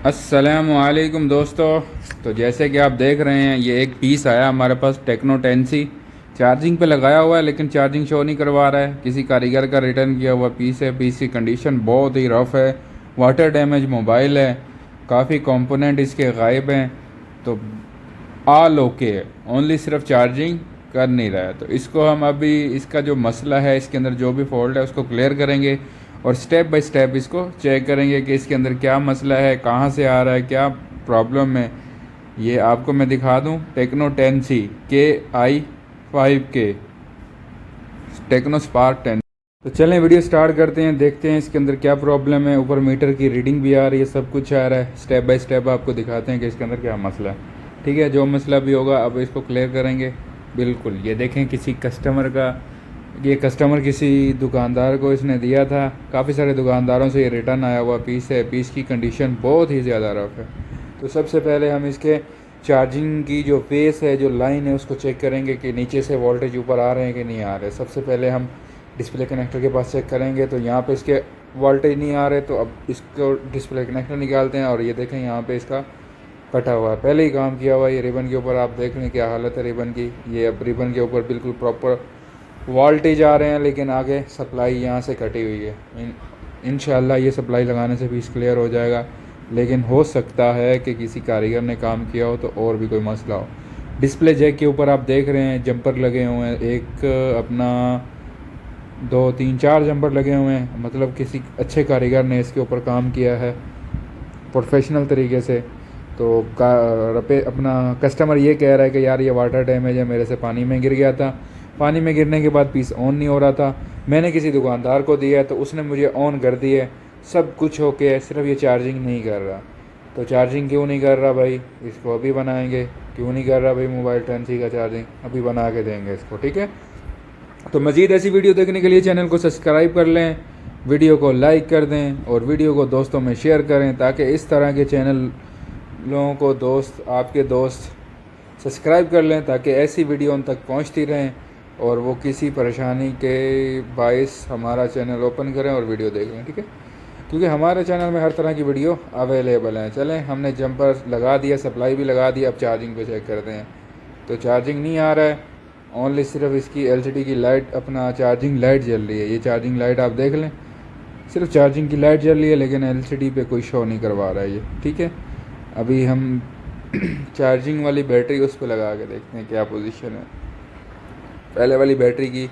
अस्सलामुअलैकुम दोस्तों। तो जैसे कि आप देख रहे हैं, ये एक पीस आया हमारे पास टेक्नो 10C। चार्जिंग पे लगाया हुआ है लेकिन चार्जिंग शो नहीं करवा रहा है। किसी कारीगर का रिटर्न किया हुआ पीस है। पीस की कंडीशन बहुत ही रफ़ है, वाटर डैमेज मोबाइल है, काफ़ी कंपोनेंट इसके गायब हैं। तो ऑल ओके है, ओनली सिर्फ चार्जिंग कर नहीं रहा है। तो इसको हम अभी इसका जो मसला है, इसके अंदर जो भी फॉल्ट है उसको क्लियर करेंगे और स्टेप बाय स्टेप इसको चेक करेंगे कि इसके अंदर क्या मसला है, कहाँ से आ रहा है, क्या प्रॉब्लम है। ये आपको मैं दिखा दूँ, techno 10C KI5K Tecno Spark 10। तो चलें वीडियो स्टार्ट करते हैं, देखते हैं इसके अंदर क्या प्रॉब्लम है। ऊपर मीटर की रीडिंग भी आ रही है, सब कुछ आ रहा है। स्टेप बाय स्टेप आपको दिखाते हैं कि इसके अंदर क्या मसला है। ठीक है, जो मसला भी होगा अब इसको क्लियर करेंगे। बिल्कुल, ये देखें किसी कस्टमर का, ये कस्टमर किसी दुकानदार को इसने दिया था। काफ़ी सारे दुकानदारों से ये रिटर्न आया हुआ पीस है। पीस की कंडीशन बहुत ही ज़्यादा रफ है। तो सबसे पहले हम इसके चार्जिंग की जो फेस है, जो लाइन है, उसको चेक करेंगे कि नीचे से वोल्टेज ऊपर आ रहे हैं कि नहीं आ रहे। सबसे पहले हम डिस्प्ले कनेक्टर के पास चेक करेंगे। तो यहाँ पे इसके वोल्टेज नहीं आ रहे, तो अब इसको डिस्प्ले कनेक्टर निकालते हैं और ये देखें यहाँ पे इसका कटा हुआ है, पहले ही काम किया हुआ है। ये रिबन के ऊपर आप देख लें क्या हालत है रिबन की। ये अब रिबन के ऊपर बिल्कुल प्रॉपर वोल्टेज आ रहे हैं, लेकिन आगे सप्लाई यहाँ से कटी हुई है। इंशाल्लाह ये सप्लाई लगाने से पीस क्लियर हो जाएगा, लेकिन हो सकता है कि किसी कारीगर ने काम किया हो तो और भी कोई मसला हो। डिस्प्ले जैक के ऊपर आप देख रहे हैं जंपर लगे हुए हैं, एक अपना 2 3 4 जंपर लगे हुए हैं। मतलब किसी अच्छे कारीगर ने इसके ऊपर काम किया है प्रोफेशनल तरीके से। तो अपना कस्टमर ये कह रहा है कि यार ये वाटर डैमेज है, मेरे से पानी में गिर गया था। पानी में गिरने के बाद पीस ऑन नहीं हो रहा था। मैंने किसी दुकानदार को दिया है तो उसने मुझे ऑन कर दिया, सब कुछ ओके, सिर्फ ये चार्जिंग नहीं कर रहा। तो चार्जिंग क्यों नहीं कर रहा भाई, इसको अभी बनाएंगे। क्यों नहीं कर रहा भाई मोबाइल 10C का चार्जिंग, अभी बना के देंगे इसको। ठीक है, तो मज़ीद ऐसी वीडियो देखने के लिए चैनल को सब्सक्राइब कर लें, वीडियो को लाइक कर दें और वीडियो को दोस्तों में शेयर करें, ताकि इस तरह के चैनल लोगों को दोस्त, आपके दोस्त सब्सक्राइब कर लें, ताकि ऐसी वीडियो उन तक पहुंचती रहें और वो किसी परेशानी के बायस हमारा चैनल ओपन करें और वीडियो देख लें। ठीक है, क्योंकि हमारे चैनल में हर तरह की वीडियो अवेलेबल हैं। चलें, हमने जंपर लगा दिया, सप्लाई भी लगा दी, अब चार्जिंग पे चेक करते हैं। तो चार्जिंग नहीं आ रहा है, ओनली सिर्फ इसकी एलसीडी की लाइट, अपना चार्जिंग लाइट जल रही है। ये चार्जिंग लाइट आप देख लें, सिर्फ चार्जिंग की लाइट जल रही है, लेकिन एलसीडी पे कोई शो नहीं करवा रहा है ये। ठीक है, अभी हम चार्जिंग वाली बैटरी उस पर लगा के देखते हैं क्या पोजीशन है। पहले वाली बैटरी की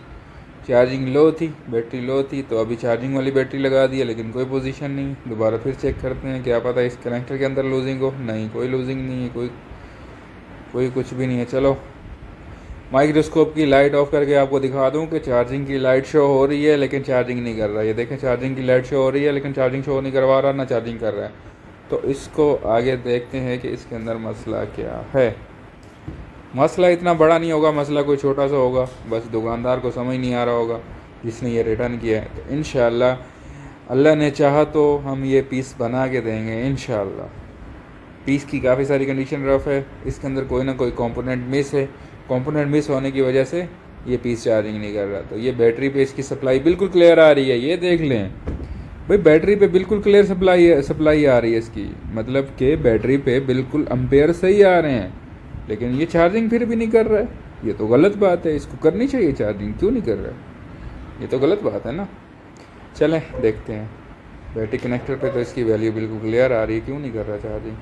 चार्जिंग लो थी, बैटरी लो थी, तो अभी चार्जिंग वाली बैटरी लगा दी है, लेकिन कोई पोजीशन नहीं। दोबारा फिर चेक करते हैं, क्या पता इस कनेक्टर के अंदर लूजिंग हो। नहीं, कोई लूजिंग नहीं है, कोई कुछ भी नहीं है। चलो माइक्रोस्कोप की लाइट ऑफ करके आपको दिखा दूं कि चार्जिंग की लाइट शो हो रही है लेकिन चार्जिंग नहीं कर रहा है। ये देखें, चार्जिंग की लाइट शो हो रही है लेकिन चार्जिंग शो नहीं करवा रहा, ना चार्जिंग कर रहा है। तो इसको आगे देखते हैं कि इसके अंदर मसला क्या है। मसला इतना बड़ा नहीं होगा, मसला कोई छोटा सा होगा, बस दुकानदार को समझ नहीं आ रहा होगा जिसने ये रिटर्न किया है। तो इंशाल्लाह अल्लाह ने चाहा तो हम ये पीस बना के देंगे इंशाल्लाह। पीस की काफ़ी सारी कंडीशन रफ है, इसके अंदर कोई ना कोई कंपोनेंट मिस है। कंपोनेंट मिस होने की वजह से ये पीस चार्जिंग नहीं कर रहा। तो ये बैटरी पे इसकी सप्लाई बिल्कुल क्लियर आ रही है, ये देख लें भाई, बैटरी पे बिल्कुल क्लियर सप्लाई आ रही है इसकी। मतलब कि बैटरी पे बिल्कुल एम्पेयर सही आ रहे हैं, लेकिन ये चार्जिंग फिर भी नहीं कर रहा है। ये तो गलत बात है, इसको करनी चाहिए चार्जिंग, क्यों नहीं कर रहा है, ये तो गलत बात है ना। चलें देखते हैं, बैटरी कनेक्टर पे तो इसकी वैल्यू बिल्कुल क्लियर आ रही है, क्यों नहीं कर रहा चार्जिंग।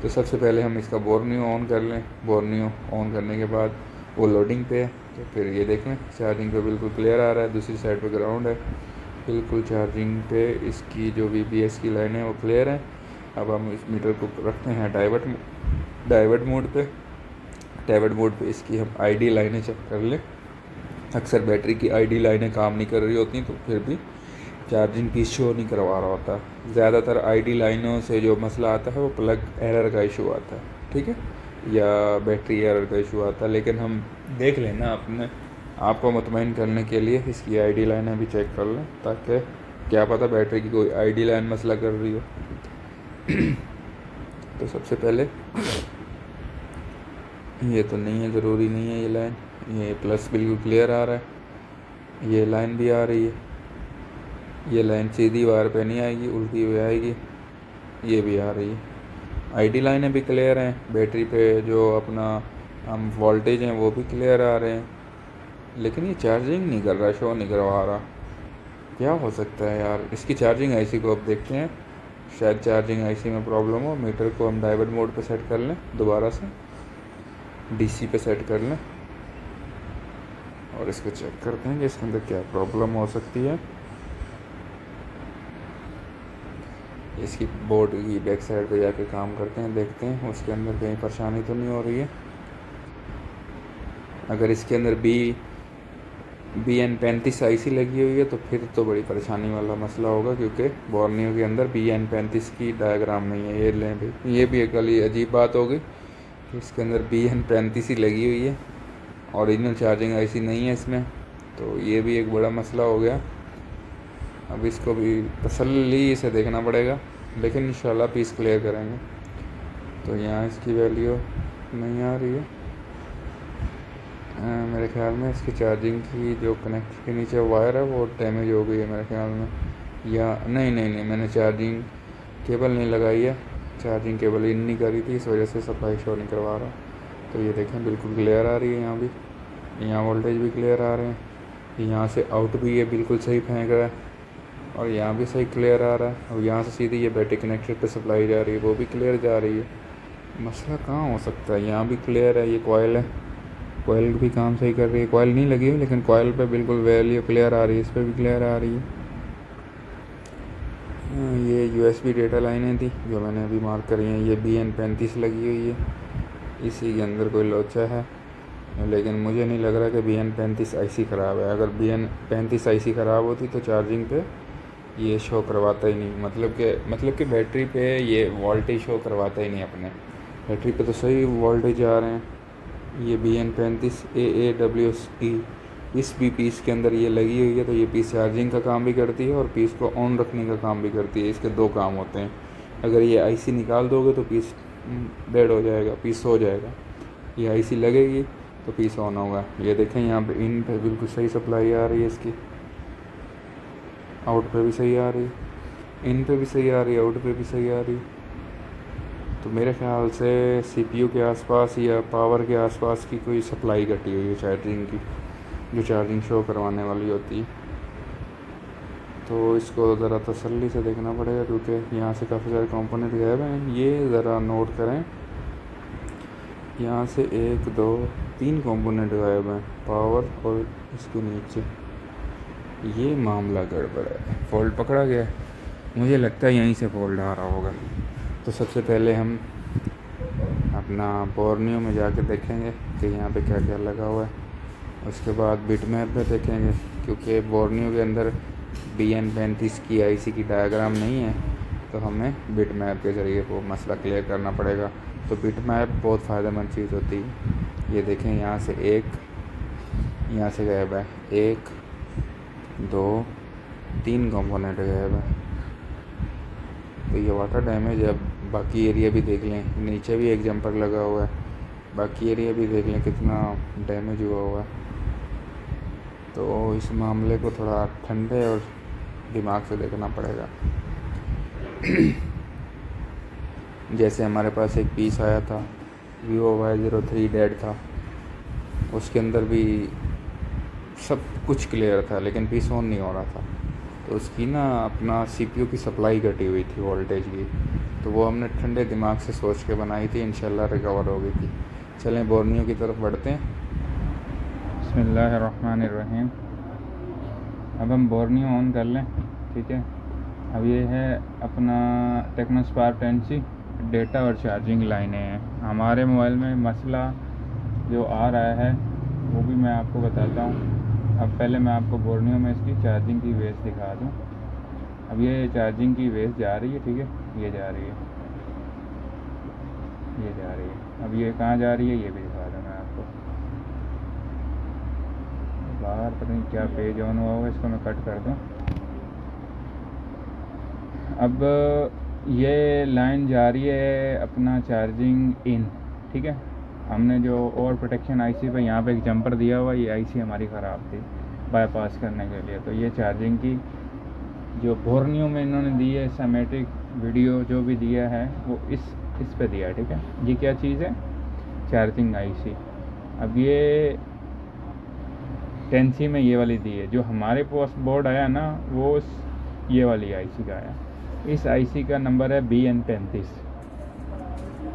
तो सबसे पहले हम इसका बोर्नियो ऑन कर लें। बोर्नियो ऑन करने के बाद वो लोडिंग पे है, तो फिर ये देख लें चार्जिंग पे बिल्कुल क्लियर आ रहा है। दूसरी साइड पे ग्राउंड है, बिल्कुल चार्जिंग पे इसकी जो VBS की लाइन है वो क्लियर है। अब हम इस मीटर को रखते हैं डाइवर्ट मोड पे। डाइवर्ट मोड पे इसकी हम ID लाइनें चेक कर लें। अक्सर बैटरी की ID लाइनें काम नहीं कर रही होती, तो फिर भी चार्जिंग पीस शो नहीं करवा रहा होता। ज़्यादातर ID लाइनों से जो मसला आता है वो प्लग एरर का इशू आता है, ठीक है, या बैटरी एरर का इशू आता है। लेकिन हम देख लेना, अपने आपको मुतमईन करने के लिए इसकी ID लाइनें भी चेक कर लें, ताकि क्या पता बैटरी की कोई ID लाइन मसला कर रही हो। तो सबसे पहले ये तो नहीं है, ज़रूरी नहीं है ये लाइन, ये प्लस बिल्कुल क्लियर आ रहा है, ये लाइन भी आ रही है। ये लाइन सीधी वायर पे नहीं आएगी, उल्टी हुई आएगी, ये भी आ रही है। आईडी लाइनें भी क्लियर हैं, बैटरी पे जो अपना हम वोल्टेज हैं वो भी क्लियर आ रहे हैं, लेकिन ये चार्जिंग नहीं कर रहा, शो नहीं करवा रहा। क्या हो सकता है यार। इसकी चार्जिंग आईसी को अब देखते हैं, शायद चार्जिंग आईसी में प्रॉब्लम हो। मीटर को हम डाइवर्ट मोड पे सेट कर लें, दोबारा से डीसी पे सेट कर लें और इसको चेक करते हैं कि इसके अंदर क्या प्रॉब्लम हो सकती है। इसकी बोर्ड की बैक साइड पे जाके काम करते हैं, देखते हैं उसके अंदर कहीं परेशानी तो नहीं हो रही है। अगर इसके अंदर BN35 आईसी लगी हुई है तो फिर तो बड़ी परेशानी वाला मसला होगा, क्योंकि बोर्नियो के अंदर BN35 की डायग्राम नहीं है। ये लें भाई, ये भी एक गली अजीब बात होगी कि इसके अंदर BN35 ही लगी हुई है, ओरिजिनल चार्जिंग आईसी नहीं है इसमें, तो ये भी एक बड़ा मसला हो गया। अब इसको भी तसल्ली से देखना पड़ेगा, लेकिन इंशाल्लाह पीस क्लियर करेंगे। तो यहाँ इसकी वैल्यू नहीं आ रही है। मेरे ख्याल में इसकी चार्जिंग की जो कनेक्ट के नीचे वायर है वो डैमेज हो गई है मेरे ख्याल में, या नहीं, मैंने चार्जिंग केबल नहीं लगाई है, चार्जिंग केबल इन नहीं करी थी, इस वजह से सप्लाई शो नहीं करवा रहा। तो ये देखें बिल्कुल क्लियर आ रही है, यहाँ भी, यहाँ वोल्टेज भी क्लियर आ रहे हैं, यहाँ से आउट भी ये बिल्कुल सही फेंक रहा है और यहाँ भी सही क्लियर आ रहा है। और यहाँ से सीधी ये बैटरी कनेक्टर पे सप्लाई जा रही है, वो भी क्लियर जा रही है। मसला कहाँ हो सकता है। यहाँ भी क्लियर है, ये कोयल है, कोयल भी काम सही कर रही है, कोयल नहीं लगी हुई लेकिन कोयल पे बिल्कुल वैल्यू क्लियर आ रही है, इस पर भी क्लियर आ रही है। ये USB डेटा लाइनें थी जो मैंने अभी मार्क करी हैं, ये BN35 लगी हुई है, इसी के अंदर कोई लोचा है, लेकिन मुझे नहीं लग रहा कि BN35 आईसी ख़राब है। अगर BN35 आईसी ख़राब होती तो चार्जिंग पे ये शो करवाता ही नहीं, मतलब कि बैटरी पे ये वोल्टेज शो करवाता ही नहीं अपने। बैटरी पे तो सही वोल्टेज आ रहे हैं। ये BN35 AAWSE इस भी पीस के अंदर ये लगी हुई है, तो ये पीस चार्जिंग का काम भी करती है और पीस को ऑन रखने का काम भी करती है। इसके दो काम होते हैं। अगर ये आईसी निकाल दोगे तो पीस डेड हो जाएगा, पीस हो जाएगा। ये आईसी लगेगी तो पीस ऑन होगा। ये देखें यहाँ पे इन पे बिल्कुल सही सप्लाई आ रही है इसकी, आउट पे भी सही आ रही, इन पे भी सही आ रही है, आउट पे भी सही आ रही। तो मेरे ख्याल से CPU के आसपास या पावर के आसपास की कोई सप्लाई कटी हुई है चार्जिंग की, जो चार्जिंग शो करवाने वाली होती है। तो इसको ज़रा तसल्ली से देखना पड़ेगा, क्योंकि यहाँ से काफ़ी सारे कंपोनेंट गए हुए हैं। ये ज़रा नोट करें, यहाँ से 1 2 3 कंपोनेंट गायब हैं, पावर और इसके नीचे। ये मामला गड़बड़ है, फॉल्ट पकड़ा गया है। मुझे लगता है यहीं से फॉल्ट आ रहा होगा। तो सबसे पहले हम अपना बोर्नियो में जाके देखेंगे कि यहाँ पे क्या क्या लगा हुआ है। उसके बाद बिटमैप पे देखेंगे, क्योंकि बोर्नियो के अंदर BN35 की आईसी की डायग्राम नहीं है, तो हमें बिटमैप के ज़रिए वो मसला क्लियर करना पड़ेगा। तो बिटमैप बहुत फ़ायदेमंद चीज़ होती है। ये देखें, यहाँ से यहाँ से गायब है, 1 2 3 कंपोनेंट गायब है। तो ये वाटर डैमेज है। अब बाकी एरिया भी देख लें, नीचे भी एक जंपर लगा हुआ है, बाकी एरिया भी देख लें कितना डैमेज हुआ हुआ है। तो इस मामले को थोड़ा ठंडे और दिमाग से देखना पड़ेगा। जैसे हमारे पास एक पीस आया था Vivo Y03 डेड था, उसके अंदर भी सब कुछ क्लियर था लेकिन पीस ऑन नहीं हो रहा था। तो उसकी ना अपना CPU की सप्लाई कटी हुई थी वोल्टेज की, तो वो हमने ठंडे दिमाग से सोच के बनाई थी, इंशाल्लाह रिकवर हो गई थी। चलें बोर्नियो की तरफ बढ़ते हैं। बिस्मिल्लाहिर्रहमानिर्रहीम। अब हम बोर्नियो ऑन कर लें, ठीक है। अब ये है अपना टेक्नो स्पार्क 10C डेटा और चार्जिंग लाइनें हैं। हमारे मोबाइल में मसला जो आ रहा है वो भी मैं आपको बताता हूँ। अब पहले मैं आपको बोर्नियो में इसकी चार्जिंग की वेव दिखा दूँ। अब ये चार्जिंग की वेव जा रही है, ठीक है, ये जा रही है, ये जा रही है। अब ये कहाँ जा रही है ये भी दिखा दूँ मैं आपको। बाहर पता नहीं क्या पेज ऑन हुआ होगा, इसको मैं कट कर दूँ। अब ये लाइन जा रही है अपना चार्जिंग इन, ठीक है। हमने जो ओवर प्रोटेक्शन आईसी पे यहाँ पे एक जंपर दिया हुआ, ये आईसी हमारी ख़राब थी बाईपास करने के लिए। तो ये चार्जिंग की जो बोर्नियो में इन्होंने दी है सिमेट्रिक वीडियो जो भी दिया है वो इस इस पे दिया है, ठीक है। ये क्या चीज़ है, चार्जिंग आईसी। अब ये 10C में ये वाली दी है, जो हमारे पास बोर्ड आया ना वो ये वाली आईसी का आया। इस आईसी का नंबर है BN35।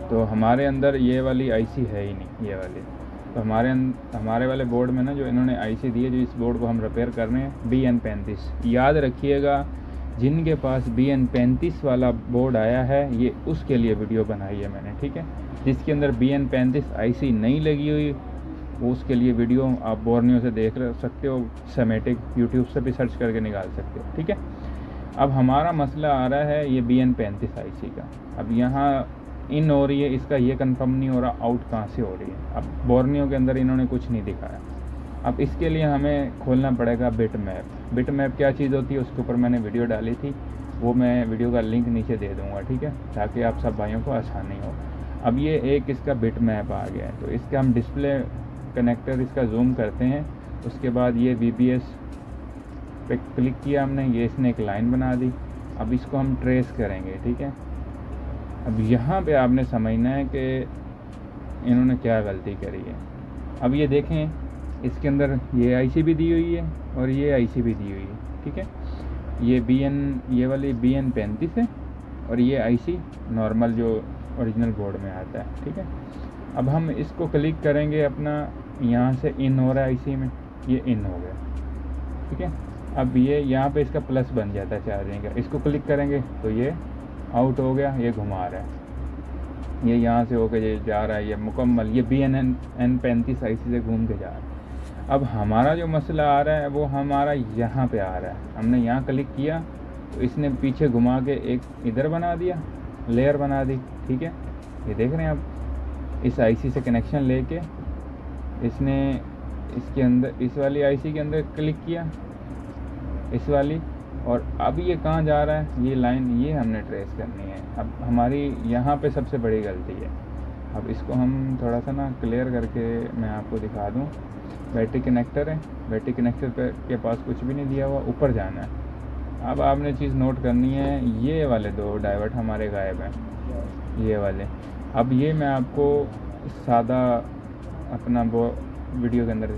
तो हमारे अंदर ये वाली आईसी है ही नहीं, ये वाली। तो हमारे वाले बोर्ड में ना जो इन्होंने आईसी दी है, जो इस बोर्ड को हम रिपेयर कर रहे हैं, BN35। याद रखिएगा, जिनके पास BN35 वाला बोर्ड आया है, ये उसके लिए वीडियो बनाई है मैंने, ठीक है। जिसके अंदर BN35 आईसी नहीं लगी हुई, उसके लिए वीडियो आप बोर्नियो से देख सकते हो, सेमेटिक यूट्यूब से भी सर्च करके निकाल सकते हो, ठीक है। अब हमारा मसला आ रहा है ये BN35 आईसी का। अब यहाँ इन हो रही है, इसका ये कंफर्म नहीं हो रहा आउट कहाँ से हो रही है। अब बोर्नियो के अंदर इन्होंने कुछ नहीं दिखाया। अब इसके लिए हमें खोलना पड़ेगा बिट मैप। बिट मैप क्या चीज़ होती है, उसके ऊपर मैंने वीडियो डाली थी, वो मैं वीडियो का लिंक नीचे दे दूँगा, ठीक है, ताकि आप सब भाइयों को आसानी हो। अब ये एक इसका बिट मैप आ गया है, तो इसका हम डिस्प्ले कनेक्टर इसका जूम करते हैं। उसके बाद ये VBS पे क्लिक किया हमने, ये इसने एक लाइन बना दी। अब इसको हम ट्रेस करेंगे, ठीक है। अब यहाँ पे आपने समझना है कि इन्होंने क्या गलती करी है। अब ये देखें, इसके अंदर ये आईसी भी दी हुई है और ये आईसी भी दी हुई है, ठीक है। ये वाली BN35 है और ये आईसी नॉर्मल जो ओरिजिनल बोर्ड में आता है, ठीक है। अब हम इसको क्लिक करेंगे, अपना यहाँ से इन हो रहा है आईसी में, ये इन हो गया, ठीक है। अब ये यहाँ पे इसका प्लस बन जाता है चार्जिंग का, इसको क्लिक करेंगे तो ये आउट हो गया, ये घुमा रहा है, ये यहाँ से होके ये जा रहा है, ये मुकम्मल ये BN35 आईसी से घूम के जा रहा है। अब हमारा जो मसला आ रहा है वो हमारा यहाँ पे आ रहा है। हमने यहाँ क्लिक किया तो इसने पीछे घुमा के एक इधर बना दिया, लेयर बना दी, ठीक है। ये देख रहे हैं आप, इस आईसी से कनेक्शन लेके इसने इसके अंदर इस वाली आईसी के अंदर क्लिक किया, इस वाली, और अब ये कहाँ जा रहा है, ये लाइन ये हमने ट्रेस करनी है। अब हमारी यहाँ पे सबसे बड़ी गलती है। अब इसको हम थोड़ा सा ना क्लियर करके मैं आपको दिखा दूँ। बैटरी कनेक्टर है, बैटरी कनेक्टर पे के पास कुछ भी नहीं दिया हुआ, ऊपर जाना है। अब आपने चीज़ नोट करनी है, ये वाले दो डाइवर्ट हमारे गायब हैं, ये वाले। अब ये मैं आपको सादा अपना वो वीडियो के अंदर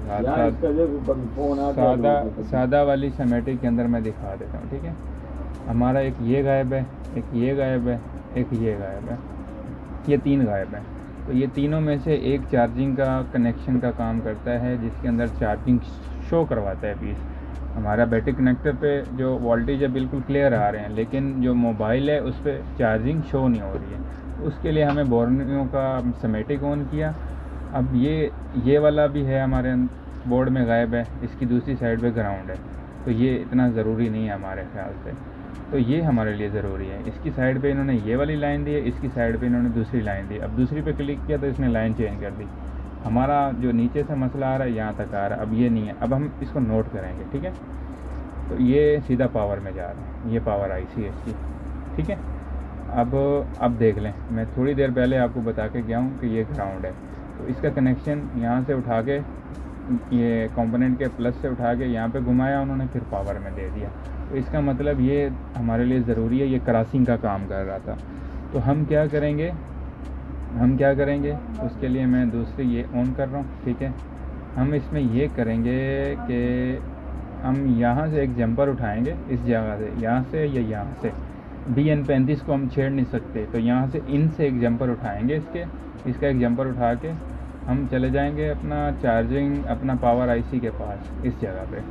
सादा वाली सेमेटिक के अंदर मैं दिखा देता हूँ, ठीक है। हमारा एक ये गायब है, एक ये गायब है, एक ये गायब है, ये 3 गायब हैं। तो ये तीनों में से एक चार्जिंग का कनेक्शन का काम करता है, जिसके अंदर चार्जिंग शो करवाता है पीस। हमारा बैटरी कनेक्टर पे जो वोल्टेज है बिल्कुल क्लियर आ रहे हैं, लेकिन जो मोबाइल है उस पर चार्जिंग शो नहीं हो रही है। उसके लिए हमें बोर्नियो का सेमेटिक ऑन किया। अब ये वाला भी है हमारे बोर्ड में गायब है, इसकी दूसरी साइड पे ग्राउंड है, तो ये इतना ज़रूरी नहीं है हमारे ख्याल से, तो ये हमारे लिए ज़रूरी है। इसकी साइड पे इन्होंने ये वाली लाइन दी है, इसकी साइड पे इन्होंने दूसरी लाइन दी। अब दूसरी पे क्लिक किया तो इसने लाइन चेंज कर दी। हमारा जो नीचे से मसला आ रहा है यहाँ तक आ रहा है, अब ये नहीं है। अब हम इसको नोट करेंगे, ठीक है। तो ये सीधा पावर में जा रहा है, ये पावर आईसी है इसकी, ठीक है। अब देख लें, मैं थोड़ी देर पहले आपको बता के गया हूँ कि ये ग्राउंड है, तो इसका कनेक्शन यहाँ से उठा के ये कंपोनेंट के प्लस से उठा के यहाँ पे घुमाया उन्होंने, फिर पावर में दे दिया। तो इसका मतलब ये हमारे लिए ज़रूरी है, ये क्रॉसिंग का काम कर रहा था। तो हम क्या करेंगे उसके लिए मैं दूसरी ये ऑन कर रहा हूँ, ठीक है। हम इसमें ये करेंगे कि हम यहाँ से एक जंपर उठाएंगे, इस जगह से, यहाँ से या यहाँ से। BN35 को हम छेड़ नहीं सकते, तो यहाँ से इन से एक जंपर उठाएंगे, इसका एक जंपर उठा के हम चले जाएंगे अपना चार्जिंग अपना पावर आईसी के पास, इस जगह पे।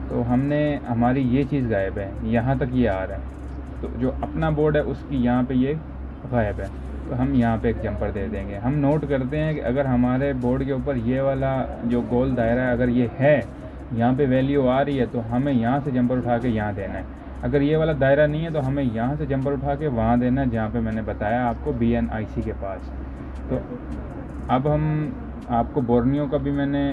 तो हमारी ये चीज़ गायब है, यहाँ तक ये आ रहा है। तो जो अपना बोर्ड है उसकी यहाँ पे ये गायब है, तो हम यहाँ पे एक जंपर दे देंगे। हम नोट करते हैं कि अगर हमारे बोर्ड के ऊपर ये वाला जो गोल दायरा है, अगर ये है, यहाँ पे वैल्यू आ रही है, तो हमें यहाँ से जंपर उठा के यहाँ देना है। अगर ये वाला दायरा नहीं है तो हमें यहाँ से जंपर उठा के वहाँ देना है, जहाँ पे मैंने बताया आपको BN IC के पास। तो अब हम आपको बोर्नियो का भी मैंने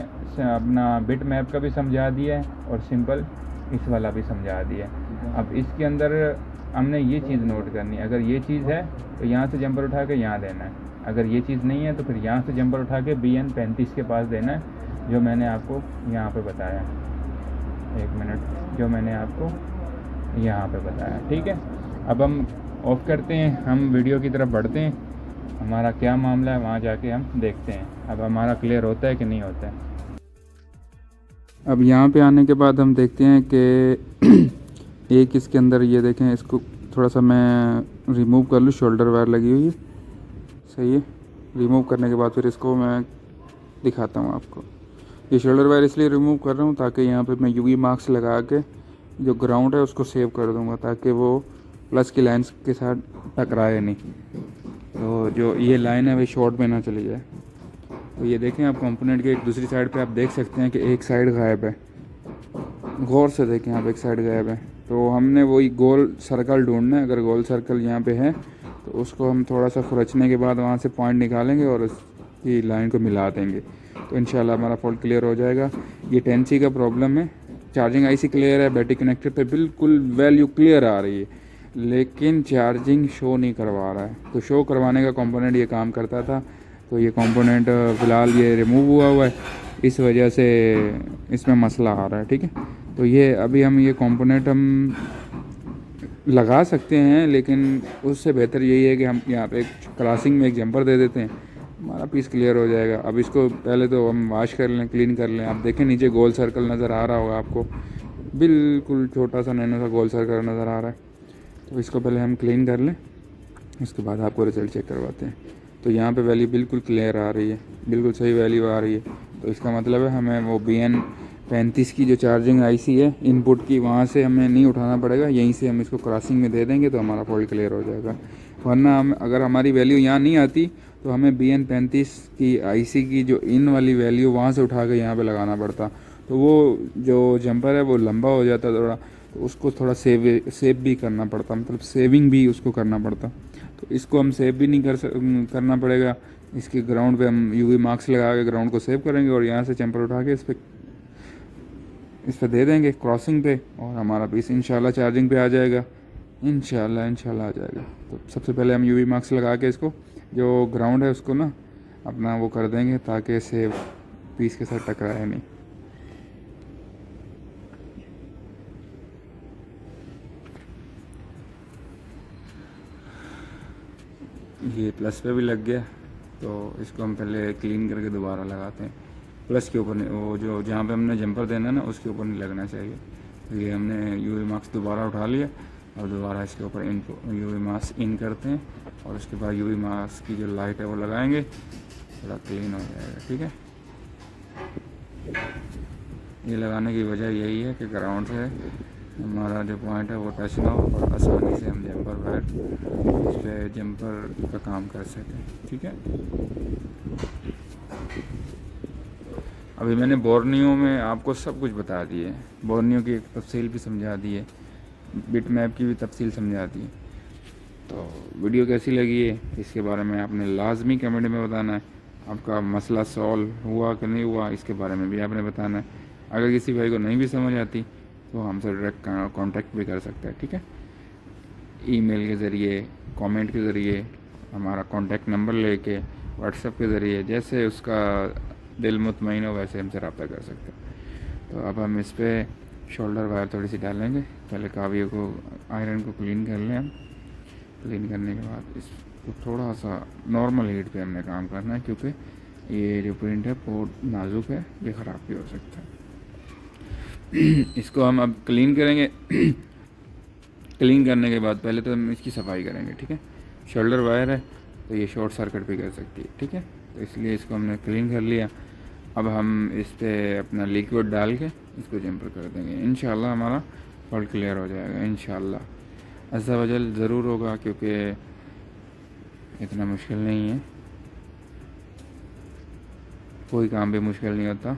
अपना बिट मैप का भी समझा दिया है और सिंपल इस वाला भी समझा दिया है। अब इसके अंदर हमने ये चीज़ नोट करनी है, अगर ये चीज़ है तो यहाँ से जंपर उठा के यहाँ देना है, अगर ये चीज़ नहीं है तो फिर यहाँ से जंपर उठा के BN35 के पास देना है, जो मैंने आपको यहाँ पे बताया। एक मिनट, जो मैंने आपको यहाँ पे बताया, ठीक है। अब हम ऑफ़ करते हैं, हम वीडियो की तरफ बढ़ते हैं। हमारा क्या मामला है वहाँ जाके हम देखते हैं, अब हमारा क्लियर होता है कि नहीं होता है। अब यहाँ पे आने के बाद हम देखते हैं कि एक इसके अंदर ये देखें, इसको थोड़ा सा मैं रिमूव कर लूँ, शोल्डर वायर लगी हुई है, सही है। रिमूव करने के बाद फिर इसको मैं दिखाता हूँ आपको। ये शोल्डर वायर इसलिए रिमूव कर रहा हूँ ताकि यहाँ पे मैं यूवी मार्क्स लगा के जो ग्राउंड है उसको सेव कर दूँगा, ताकि वो प्लस की लाइन्स के साथ टकराए नहीं, तो जो ये लाइन है वही शॉर्ट में ना चली जाए। तो ये देखें आप कंपोनेंट के एक दूसरी साइड पे आप देख सकते हैं कि एक साइड गायब है। गौर से देखें आप, एक साइड गायब है, तो हमने वही गोल सर्कल ढूंढना है। अगर गोल सर्कल यहाँ पे है तो उसको हम थोड़ा सा खुरचने के बाद वहाँ से पॉइंट निकालेंगे और उसकी लाइन को मिला देंगे, तो इंशाल्लाह हमारा फॉल्ट क्लियर हो जाएगा। ये 10C का प्रॉब्लम है। चार्जिंग आईसी क्लियर है, बैटरी कनेक्टर पे बिल्कुल वैल्यू क्लियर आ रही है, लेकिन चार्जिंग शो नहीं करवा रहा है। तो शो करवाने का कंपोनेंट ये काम करता था, तो ये कंपोनेंट फ़िलहाल ये रिमूव हुआ है, इस वजह से इसमें मसला आ रहा है, ठीक है। तो ये अभी हम ये कंपोनेंट हम लगा सकते हैं, लेकिन उससे बेहतर यही है कि हम यहाँ पे एक क्रॉसिंग में एक जंपर दे देते हैं, हमारा पीस क्लियर हो जाएगा। अब इसको पहले तो हम वॉश कर लें, क्लीन कर लें। आप देखें नीचे गोल सर्कल नज़र आ रहा होगा आपको, बिल्कुल छोटा सा नैनो सा गोल सर्कल नज़र आ रहा है। तो इसको पहले हम क्लीन कर लें, उसके बाद आपको रिजल्ट चेक करवाते हैं। तो यहाँ पे वैल्यू बिल्कुल क्लियर आ रही है, बिल्कुल सही वैल्यू आ रही है। तो इसका मतलब है हमें वो BN35 की जो चार्जिंग आईसी है इनपुट की, वहाँ से हमें नहीं उठाना पड़ेगा, यहीं से हम इसको क्रॉसिंग में दे देंगे तो हमारा फॉल्ट क्लियर हो जाएगा। वरना हम अगर हमारी वैल्यू यहाँ नहीं आती तो हमें BN35 की आईसी की जो इन वाली वैल्यू वहाँ से उठा के यहाँ पर लगाना पड़ता, तो वो जो जंपर है वो लंबा हो जाता थोड़ा, तो उसको थोड़ा सेव भी करना पड़ता, मतलब सेविंग भी उसको करना पड़ता। तो इसको हम सेव भी नहीं करना पड़ेगा। इसके ग्राउंड पे हम यूवी मार्क्स लगा के ग्राउंड को सेव करेंगे और यहाँ से जंपर उठा के इस पर दे देंगे क्रॉसिंग पे, और हमारा पीस इंशाल्लाह चार्जिंग पे आ जाएगा, इंशाल्लाह आ जाएगा। तो सबसे पहले हम यूवी मार्क्स लगा के इसको जो ग्राउंड है उसको ना अपना वो कर देंगे, ताकि सेव पीस के साथ टकराए नहीं। ये प्लस पे भी लग गया, तो इसको हम पहले क्लीन करके दोबारा लगाते हैं। प्लस के ऊपर नहीं, वो जो जहाँ पे हमने जंपर देना है ना उसके ऊपर नहीं लगना चाहिए। तो ये हमने यूवी मार्क्स दोबारा उठा लिया और दोबारा इसके ऊपर यूवी मार्क्स इन करते हैं, और उसके बाद यूवी मार्क्स की जो लाइट है वो लगाएंगे, थोड़ा क्लीन हो जाएगा, ठीक है। ये लगाने की वजह यही है कि ग्राउंड से हमारा जो पॉइंट है वो टच ना हो और आसानी से हम जंपर वायर इस पर जंपर का काम कर सकें, ठीक है। अभी मैंने बोर्नियो में आपको सब कुछ बता दिए, बोर्नियो की एक तफसील भी समझा दी है, बिट मैप की भी तफसील समझा दी है। तो वीडियो कैसी लगी है इसके बारे में आपने लाजमी कमेंट में बताना है। आपका मसला सॉल्व हुआ कि नहीं हुआ इसके बारे में भी आपने बताना है। अगर किसी भाई को नहीं भी समझ आती तो हमसे डायरेक्ट कांटेक्ट भी कर सकता है, ठीक है। ईमेल के ज़रिए, कमेंट के ज़रिए, हमारा कांटेक्ट नंबर लेके, व्हाट्सएप के ज़रिए, जैसे उसका दिल मुतमईन हो वैसे हमसे रब्ता कर सकते हैं। तो अब हम इस पर शोल्डर वायर थोड़ी सी डालेंगे। पहले कावियों को, आयरन को क्लीन कर लें हम। क्लीन करने के बाद इसको थोड़ा सा नॉर्मल हीट पे हमने काम करना है, क्योंकि ये जो प्रिंट है बहुत नाजुक है, ये ख़राब भी हो सकता है। इसको हम अब क्लीन करेंगे। क्लीन करने के बाद पहले तो हम इसकी सफाई करेंगे, ठीक है। शोल्डर वायर है तो ये शॉर्ट सर्किट भी कर सकती है, ठीक है। तो इसलिए इसको हमने क्लीन कर लिया। अब हम इस पर अपना लिक्विड डाल के इसको जंपर कर देंगे, इंशाल्लाह हमारा फॉल्ट क्लियर हो जाएगा, इंशाल्लाह। अज़्ज़ा वजल ज़रूर होगा, क्योंकि इतना मुश्किल नहीं है, कोई काम भी मुश्किल नहीं होता,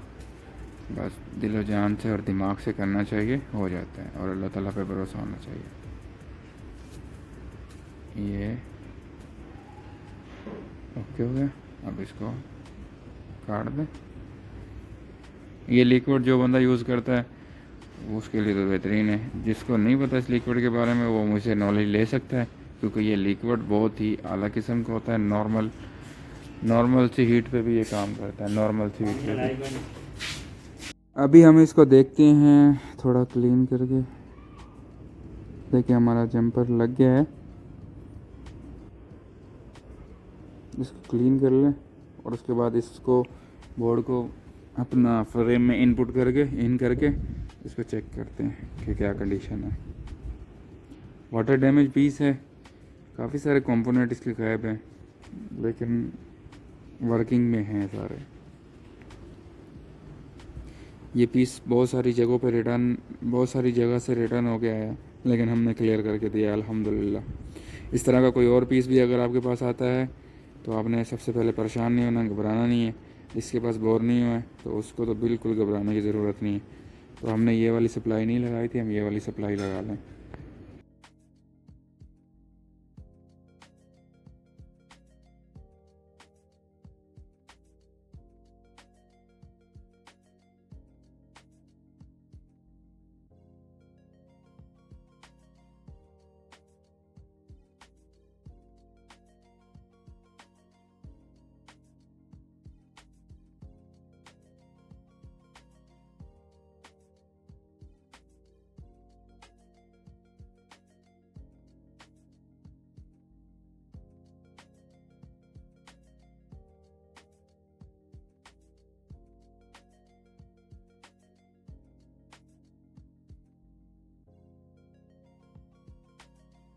बस दिल जान से और दिमाग से करना चाहिए, हो जाता है, और अल्लाह ताला पे भरोसा होना चाहिए। ये ओके हो गया, अब इसको काट दें। ये लिक्विड जो बंदा यूज़ करता है उसके लिए तो बेहतरीन है, जिसको नहीं पता इस लिक्विड के बारे में वो मुझसे नॉलेज ले सकता है, क्योंकि ये लिक्विड बहुत ही आला किस्म का होता है। नॉर्मल सी हीट पे भी ये काम करता है, नॉर्मल सी हीट पे भी। अभी हम इसको देखते हैं थोड़ा क्लीन करके। देखिए हमारा जंपर लग गया है, इसको क्लीन कर लें और उसके बाद इसको बोर्ड को अपना फ्रेम में इनपुट करके इसको चेक करते हैं कि क्या कंडीशन है। वाटर डैमेज पीस है, काफ़ी सारे कंपोनेंट इसके गायब हैं लेकिन वर्किंग में हैं सारे। ये पीस बहुत सारी जगह से रिटर्न हो गया है लेकिन हमने क्लियर करके दिया अल्हम्दुलिल्लाह। इस तरह का कोई और पीस भी अगर आपके पास आता है तो आपने सबसे पहले परेशान नहीं होना, घबराना नहीं है। इसके पास बोर नहीं हुआ है तो उसको तो बिल्कुल घबराने की ज़रूरत नहीं है। तो हमने ये वाली सप्लाई नहीं लगाई थी, हम ये वाली सप्लाई लगा लें।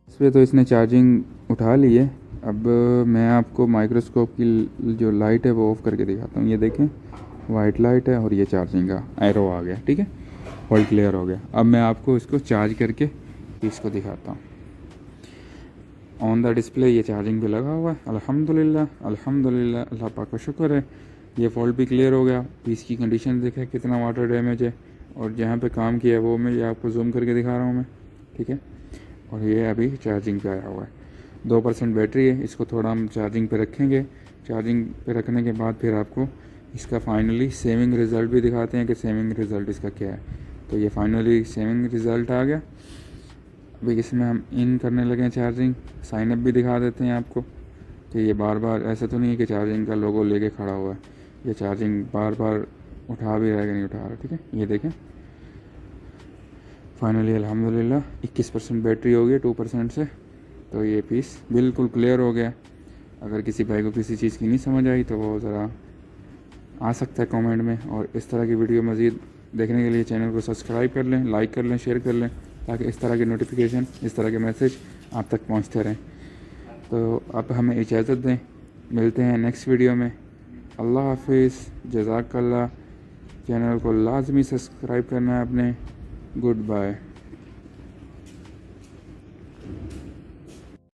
इस पर तो इसने चार्जिंग उठा ली है। अब मैं आपको माइक्रोस्कोप की जो लाइट है वो ऑफ़ करके दिखाता हूँ। ये देखें वाइट लाइट है और ये चार्जिंग का एरो आ गया, ठीक है, होल्ड क्लियर हो गया। अब मैं आपको इसको चार्ज करके इसको दिखाता हूँ। ऑन द डिस्प्ले ये चार्जिंग पे लगा हुआ है। अल्हम्दुलिल्लाह अल्हम्दुलिल्लाह, अल्लाह पाक का शुक्र है। ये फॉल्ट भी क्लियर हो गया। पीस की कंडीशन देखें कितना वाटर डैमेज है और जहाँ पे काम किया है वो मैं ये आपको जूम करके दिखा रहा हूँ मैं, ठीक है। और ये अभी चार्जिंग पे आया हुआ है। 2% बैटरी है। इसको थोड़ा हम चार्जिंग पे रखेंगे। चार्जिंग पे रखने के बाद फिर आपको इसका फाइनली सेविंग रिज़ल्ट भी दिखाते हैं कि सेविंग रिज़ल्ट इसका क्या है। तो ये फाइनली सेविंग रिज़ल्ट आ गया। अभी इसमें हम इन करने लगे हैं चार्जिंग। साइन अप भी दिखा देते हैं आपको कि ये बार बार ऐसा तो नहीं है कि चार्जिंग का लोगो लेके खड़ा हुआ है। ये चार्जिंग बार बार उठा भी रहा है कि नहीं उठा रहा, ठीक है। ये देखें फाइनली अल्हम्दुलिल्लाह 21% बैटरी हो गई 2% से। तो ये पीस बिल्कुल क्लियर हो गया। अगर किसी भाई को किसी चीज़ की नहीं समझ आई तो वो ज़रा आ सकता है कमेंट में। और इस तरह की वीडियो मज़ीद देखने के लिए चैनल को सब्सक्राइब कर लें, लाइक कर लें, शेयर कर लें, ताकि इस तरह के नोटिफिकेशन, इस तरह के मैसेज आप तक पहुंचते रहें। तो आप हमें इजाज़त दें, मिलते हैं नेक्स्ट वीडियो में। अल्लाह हाफिज़, जज़ाकल्लाह। चैनल को लाजमी सब्सक्राइब करना है अपने। Good bye.